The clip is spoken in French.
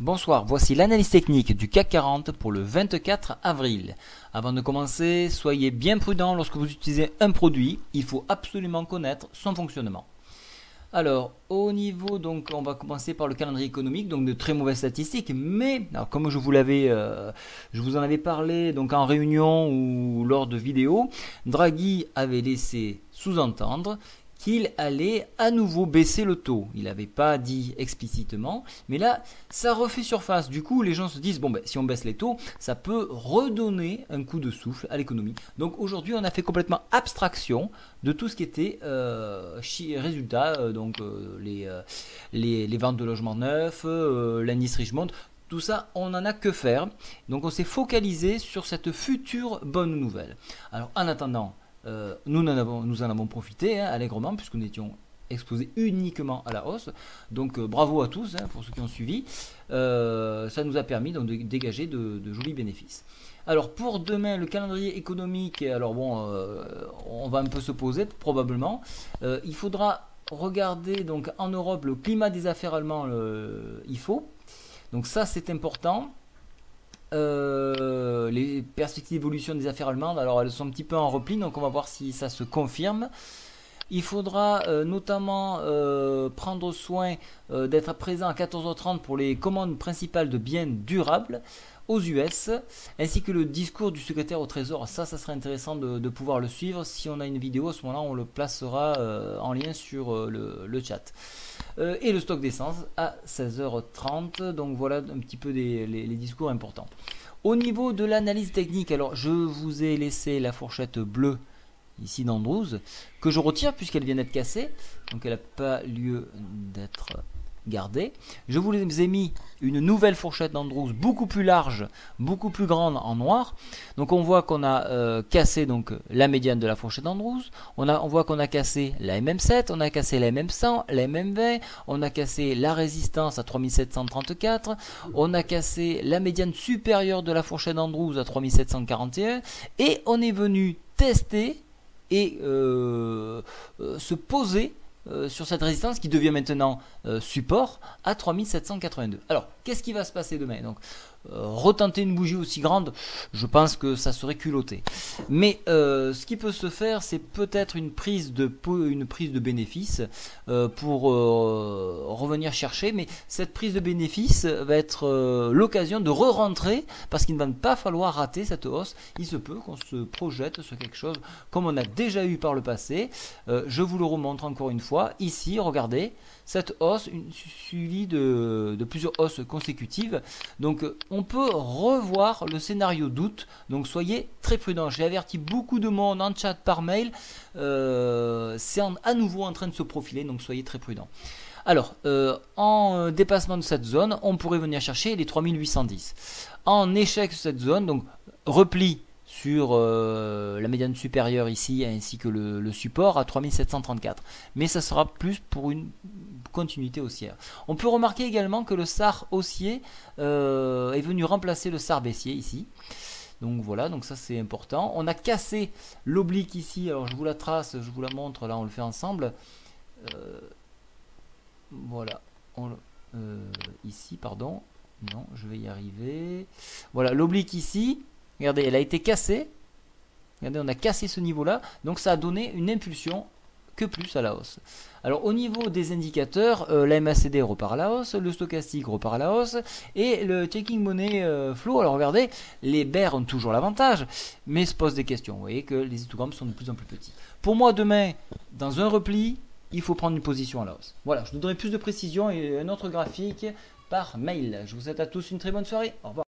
Bonsoir, voici l'analyse technique du CAC 40 pour le 24 avril. Avant de commencer, soyez bien prudent lorsque vous utilisez un produit, il faut absolument connaître son fonctionnement. Alors, au niveau, donc, on va commencer par le calendrier économique, donc de très mauvaises statistiques, mais alors, comme je vous en avais parlé donc en réunion ou lors de vidéos, Draghi avait laissé sous-entendre qu'il allait à nouveau baisser le taux. Il n'avait pas dit explicitement, mais là, ça refait surface. Du coup, les gens se disent, bon, ben, si on baisse les taux, ça peut redonner un coup de souffle à l'économie. Donc aujourd'hui, on a fait complètement abstraction de tout ce qui était résultat, les ventes de logements neufs, l'indice Richmond. Tout ça, on n'en a que faire. Donc on s'est focalisé sur cette future bonne nouvelle. Alors en attendant, nous en avons profité allègrement puisque nous étions exposés uniquement à la hausse. Donc bravo à tous pour ceux qui ont suivi. Ça nous a permis donc, de dégager de jolis bénéfices. Alors pour demain, le calendrier économique, alors bon, on va un peu se poser probablement. Il faudra regarder donc en Europe le climat des affaires allemand, IFO. Donc ça c'est important. Les perspectives d'évolution des affaires allemandes, alors elles sont un petit peu en repli, donc on va voir si ça se confirme. Il faudra notamment prendre soin d'être présent à 14h30 pour les commandes principales de biens durables aux US, ainsi que le discours du secrétaire au Trésor. Ça serait intéressant de pouvoir le suivre. Si on a une vidéo, à ce moment-là, on le placera en lien sur le chat. Et le stock d'essence à 16h30. Donc voilà un petit peu les discours importants. Au niveau de l'analyse technique, alors je vous ai laissé la fourchette bleue ici d'Andrews, que je retire puisqu'elle vient d'être cassée, donc elle n'a pas lieu d'être gardée. Je vous ai mis une nouvelle fourchette d'Andrews beaucoup plus large, beaucoup plus grande en noir. Donc on voit qu'on a cassé donc la médiane de la fourchette d'Andrews, on voit qu'on a cassé la MM7, on a cassé la MM100, la MM20, on a cassé la résistance à 3734, on a cassé la médiane supérieure de la fourchette d'Andrews à 3741 et on est venu tester et se poser sur cette résistance qui devient maintenant support à 3782. Alors, qu'est-ce qui va se passer demain? Donc, retenter une bougie aussi grande, je pense que ça serait culotté. Mais ce qui peut se faire, c'est peut-être une prise de bénéfice pour revenir chercher. Mais cette prise de bénéfice va être l'occasion de re-rentrer parce qu'il ne va pas falloir rater cette hausse. Il se peut qu'on se projette sur quelque chose comme on a déjà eu par le passé. Je vous le remontre encore une fois. Ici, regardez, cette hausse suivie de plusieurs hausses consécutives. Donc on peut revoir le scénario d'août, donc soyez très prudents. J'ai averti beaucoup de monde en chat par mail, c'est à nouveau en train de se profiler, donc soyez très prudents. Alors, en dépassement de cette zone, on pourrait venir chercher les 3810. En échec sur cette zone, donc repli sur la médiane supérieure ici, ainsi que le support à 3734. Mais ça sera plus pour une continuité haussière. On peut remarquer également que le SAR haussier est venu remplacer le SAR baissier ici. Donc voilà, donc ça c'est important. On a cassé l'oblique ici, alors je vous la trace, je vous la montre, là on le fait ensemble. Voilà, ici, pardon, non, je vais y arriver. Voilà, l'oblique ici, regardez, elle a été cassée. Regardez, on a cassé ce niveau-là, donc ça a donné une impulsion que plus à la hausse. Alors au niveau des indicateurs, la MACD repart à la hausse, le stochastique repart à la hausse et le checking money flow. Alors regardez, les bears ont toujours l'avantage, mais se posent des questions. Vous voyez que les histogrammes sont de plus en plus petits. Pour moi, demain, dans un repli, il faut prendre une position à la hausse. Voilà, je vous donnerai plus de précision et un autre graphique par mail. Je vous souhaite à tous une très bonne soirée. Au revoir.